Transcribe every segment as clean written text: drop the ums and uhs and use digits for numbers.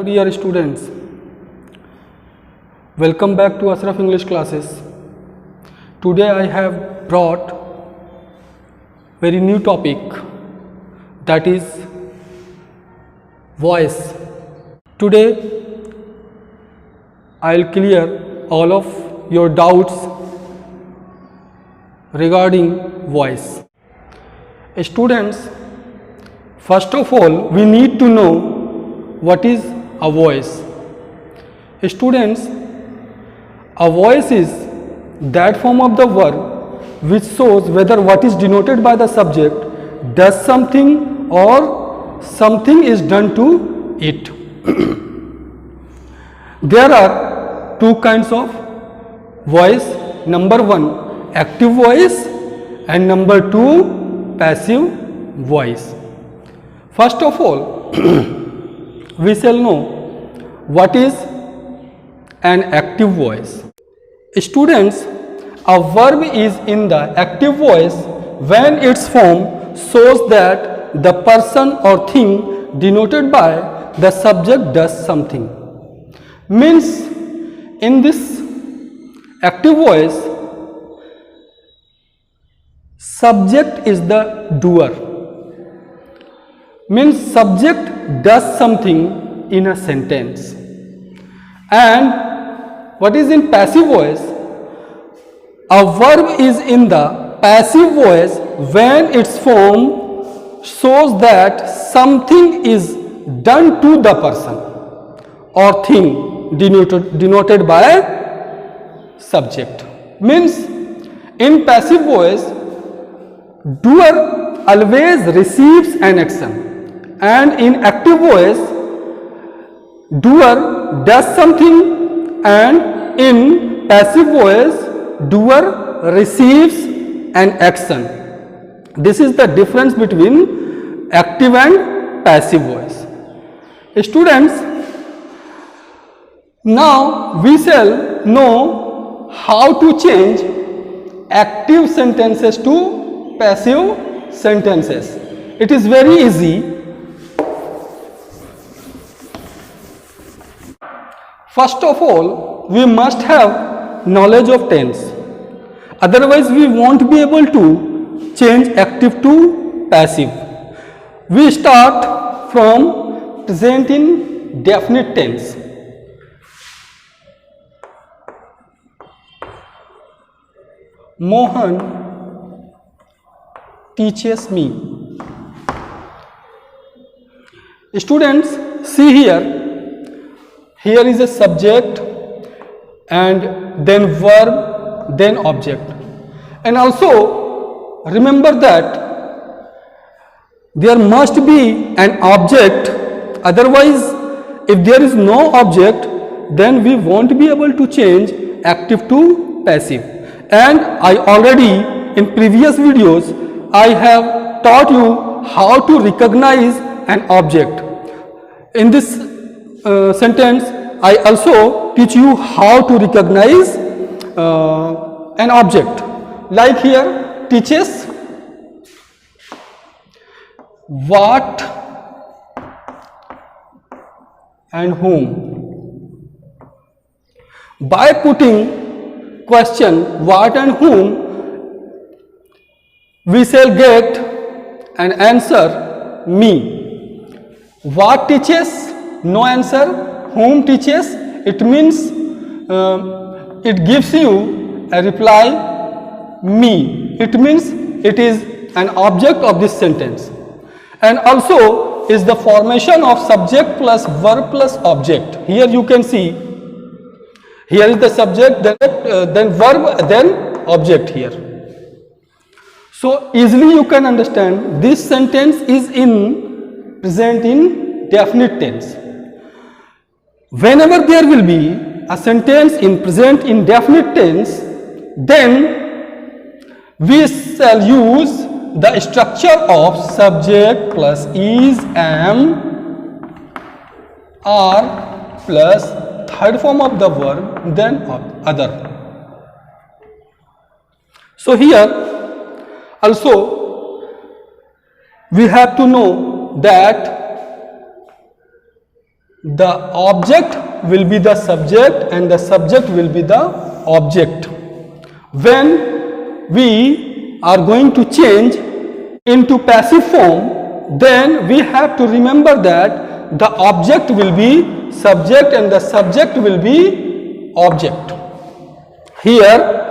dear students, welcome back to Ashraf English classes. Today I have brought very new topic, that is voice. Today I'll clear all of your doubts regarding voice. Students, first of all we need to know what is a voice. Students, a voice is that form of the verb which shows whether what is denoted by the subject does something or something is done to it. There are two kinds of voice. Number one, active voice, and number two, passive voice. First of all, we shall know what is an active voice. Students, a verb is in the active voice when its form shows that the person or thing denoted by the subject does something. Means, in this active voice, subject is the doer. Means subject does something in a sentence. And what is in passive voice? A verb is in the passive voice when its form shows that something is done to the person or thing denoted by subject. Means in passive voice, doer always receives an action, and in active voice, doer does something, and in passive voice, doer receives an action. This is the difference between active and passive voice. Students, now we shall know how to change active sentences to passive sentences. It is very easy. First of all, we must have knowledge of tense. Otherwise, we won't be able to change active to passive. We start from present in definite tense. Mohan teaches me. Students, see here. Here is a subject and then verb, then object. And also remember that there must be an object, otherwise if there is no object then we won't be able to change active to passive. And I already in previous videos I have taught you how to recognize an object. In this sentence I also teach you how to recognize an object. Like here, teaches, what and whom. By putting question what and whom, we shall get an answer me. What teaches? No answer. Whom teaches? It means it gives you a reply me. It means it is an object of this sentence. And also is the formation of subject plus verb plus object. Here you can see, here is the subject, then verb, then object here. So easily you can understand this sentence is in present in definite tense. Whenever there will be a sentence in present indefinite tense, then we shall use the structure of subject plus is, am, are plus third form of the verb, then other. So here also we have to know that the object will be the subject and the subject will be the object. When we are going to change into passive form, then we have to remember that the object will be subject and the subject will be object. Here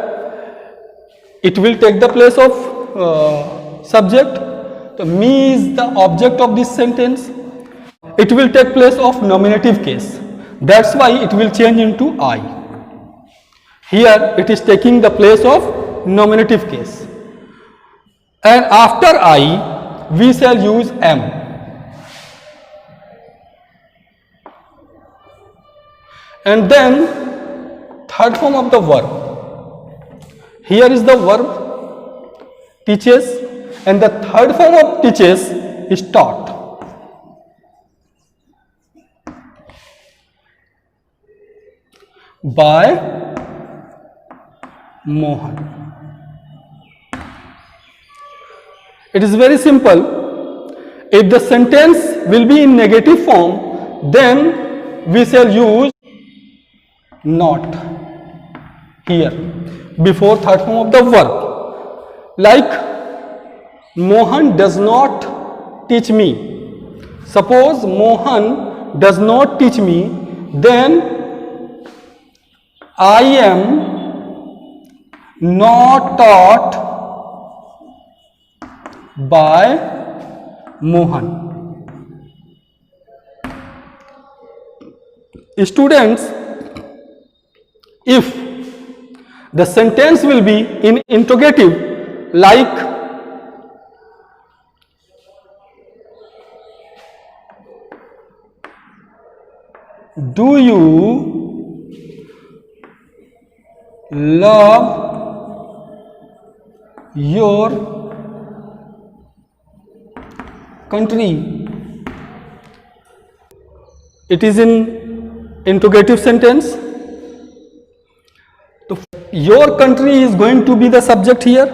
it will take the place of subject. So me is the object of this sentence. It will take place of nominative case. That's why it will change into I. Here it is taking the place of nominative case. And after I, we shall use am. And then third form of the verb. Here is the verb teaches, and the third form of teaches is taught. By Mohan. It is very simple. If the sentence will be in negative form, then we shall use not here before third form of the verb. Like Mohan does not teach me. Suppose Mohan does not teach me, then I am not taught by Mohan. Students, if the sentence will be in interrogative, like do you love your country? It is in interrogative sentence. So your country is going to be the subject here,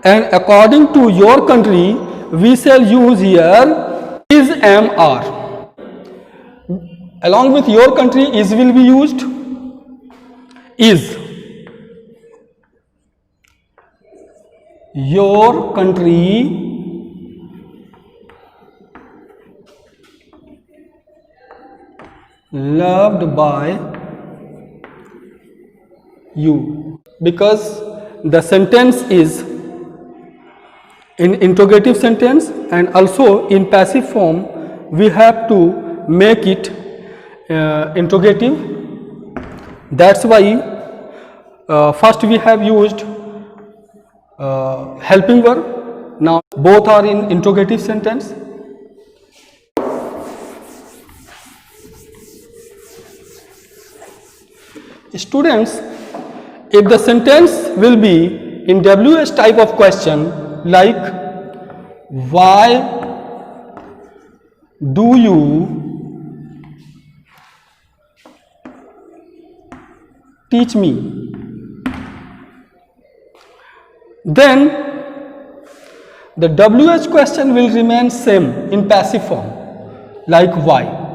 and according to your country we shall use here is, am, are. Along with your country is will be used. Is. Your country loved by you, because the sentence is in interrogative sentence and also in passive form. We have to make it interrogative. That's why first we have used helping verb. Now both are in interrogative sentence. Students, if the sentence will be in WH type of question, like why do you teach me, then the WH question will remain same in passive form, like why.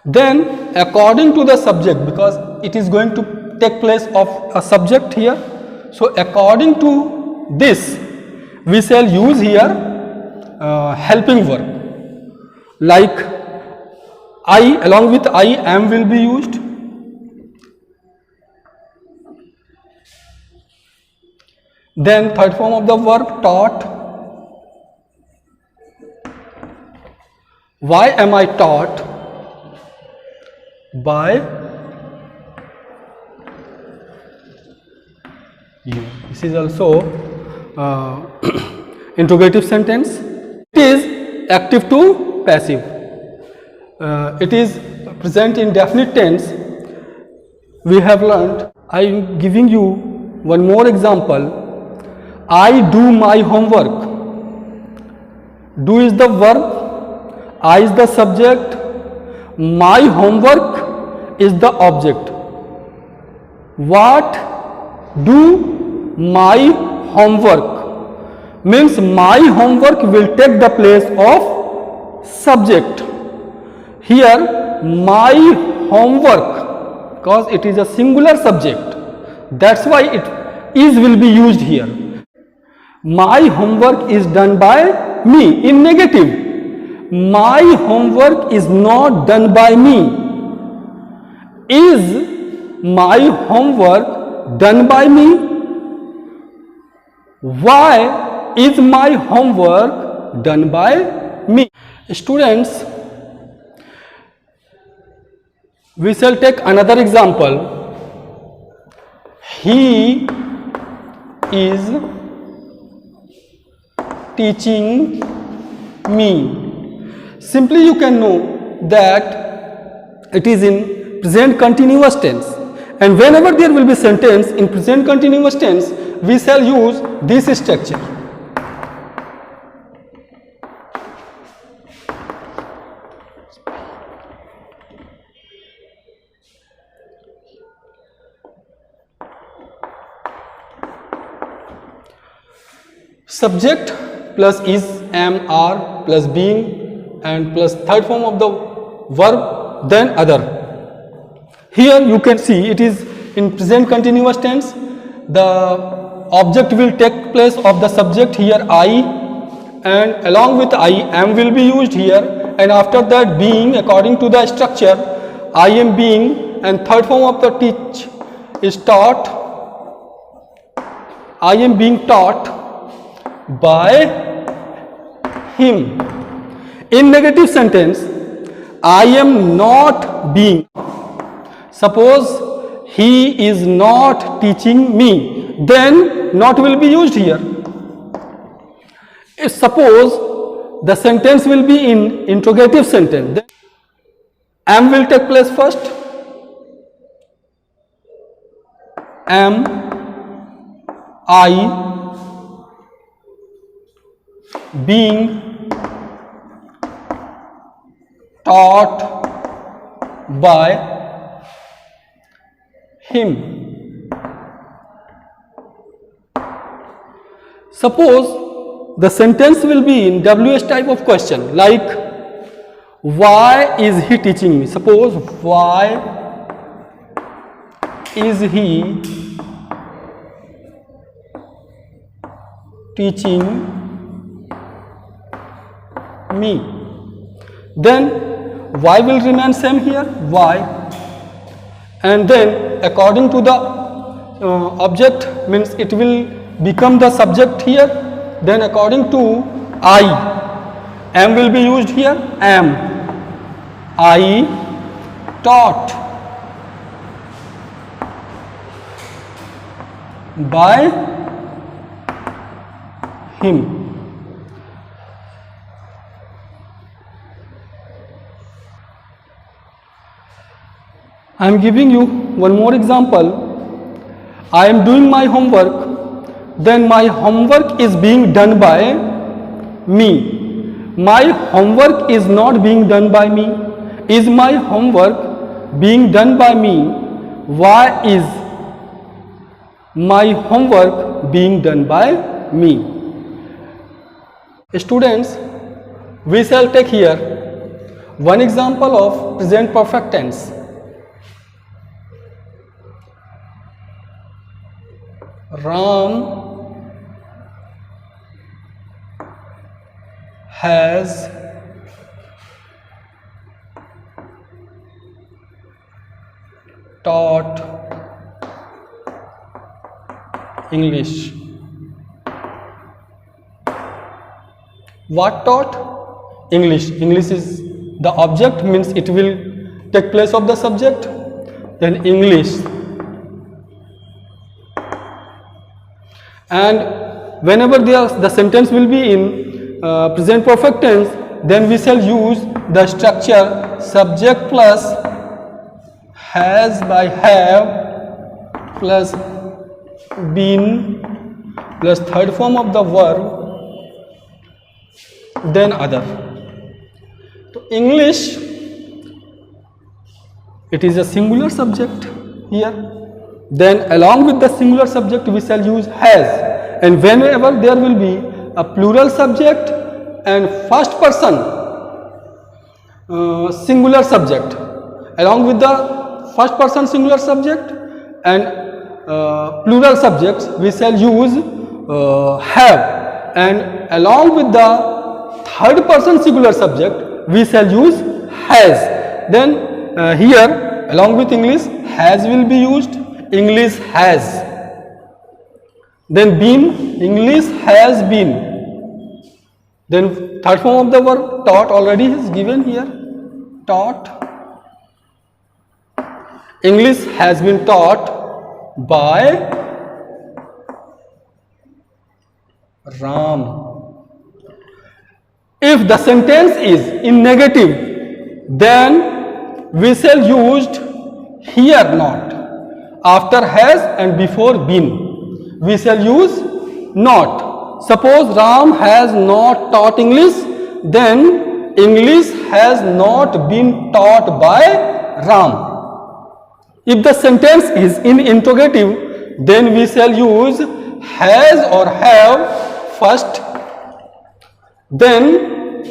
Then according to the subject, because it is going to take place of a subject here, so according to this we shall use here helping verb, like I, along with I, am will be used. Then third form of the verb taught. Why am I taught? By you. This is also interrogative sentence. It is active to passive. It is present in definite tense. We have learnt. I am giving you one more example. I do my homework. Do is the verb, I is the subject, my homework is the object. What do my homework means my homework will take the place of subject. Here my homework, because it is a singular subject, that's why it is will be used here. My homework is done by me. In negative, my homework is not done by me. Is my homework done by me? Why is my homework done by me? Students, we shall take another example. He is teaching me. Simply you can know that it is in present continuous tense, and whenever there will be sentence in present continuous tense, we shall use this structure. Subject plus is, am, are plus being and plus third form of the verb, then other. Here you can see it is in present continuous tense. The object will take place of the subject, here I, and along with I, am will be used here, and after that being, according to the structure, I am being, and third form of the teach is taught. I am being taught by him. In negative sentence, I am not being. Suppose he is not teaching me, then not will be used here. If suppose the sentence will be in interrogative sentence, then am will take place first. Am I being taught by him? Suppose the sentence will be in WH type of question, like why is he teaching me? Suppose why is he teaching me? Then why will remain same here, why, and then according to the object, means it will become the subject here. Then according to I, am will be used here. Am I taught by him? I am giving you one more example. I am doing my homework, then my homework is being done by me. My homework is not being done by me. Is my homework being done by me? Why is my homework being done by me? Students, we shall take here one example of present perfect tense. Ram has taught English. What taught? English. English is the object, means it will take place of the subject. Then English. And whenever the sentence will be in present perfect tense, then we shall use the structure subject plus has by have plus been plus third form of the verb, then other. So English, it is a singular subject here. Then along with the singular subject we shall use has, and whenever there will be a plural subject and first person singular subject. Along with the first person singular subject and plural subjects, we shall use have, and along with the third person singular subject, we shall use has. Then here along with English, has will be used. English has. Then been, English has been. Then third form of the verb taught already is given here. Taught. English has been taught by Ram. If the sentence is in negative, then we shall use here not. After has and before been, we shall use not. Suppose Ram has not taught English, then English has not been taught by Ram. If the sentence is in interrogative, then we shall use has or have first, then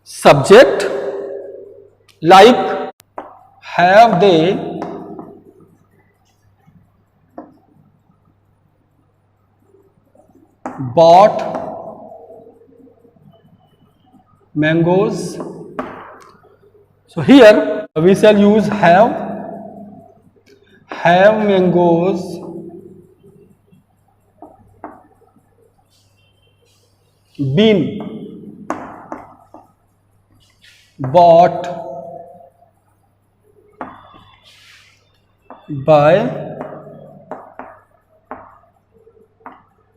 subject like have they bought mangoes. So here we shall use have mangoes been bought by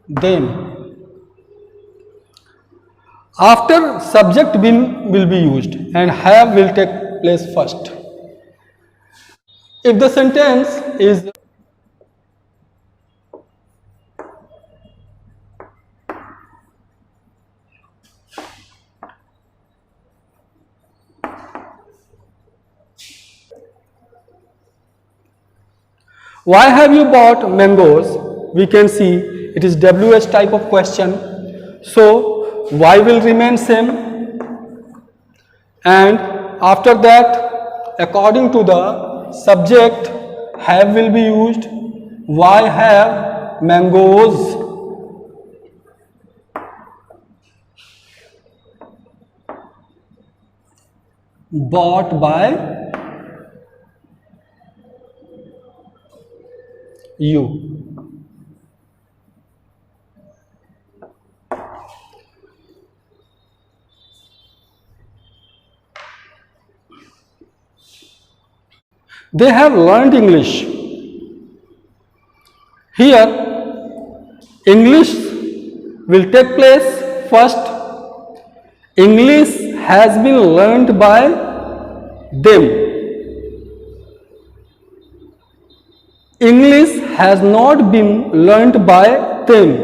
them. After subject been will be used and have will take place first. If the sentence is why have you bought mangoes? We can see it is WH type of question. So why will remain same, and after that according to the subject have will be used. Why have mangoes? Bought by you. They have learned English. Here English will take place first. English has been learned by them. English has not been learned by them.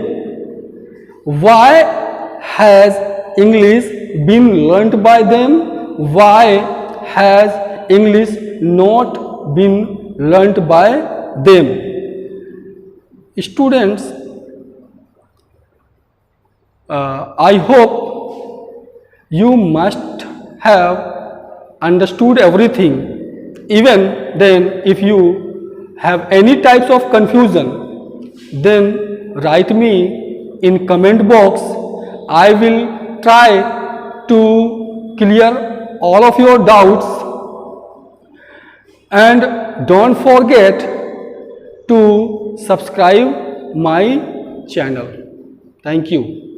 Why has English been learned by them? Why has English not been learnt by them? Students, I hope you must have understood everything. Even then, if you have any types of confusion, then write me in comment box. I will try to clear all of your doubts. And don't forget to subscribe my channel. Thank you.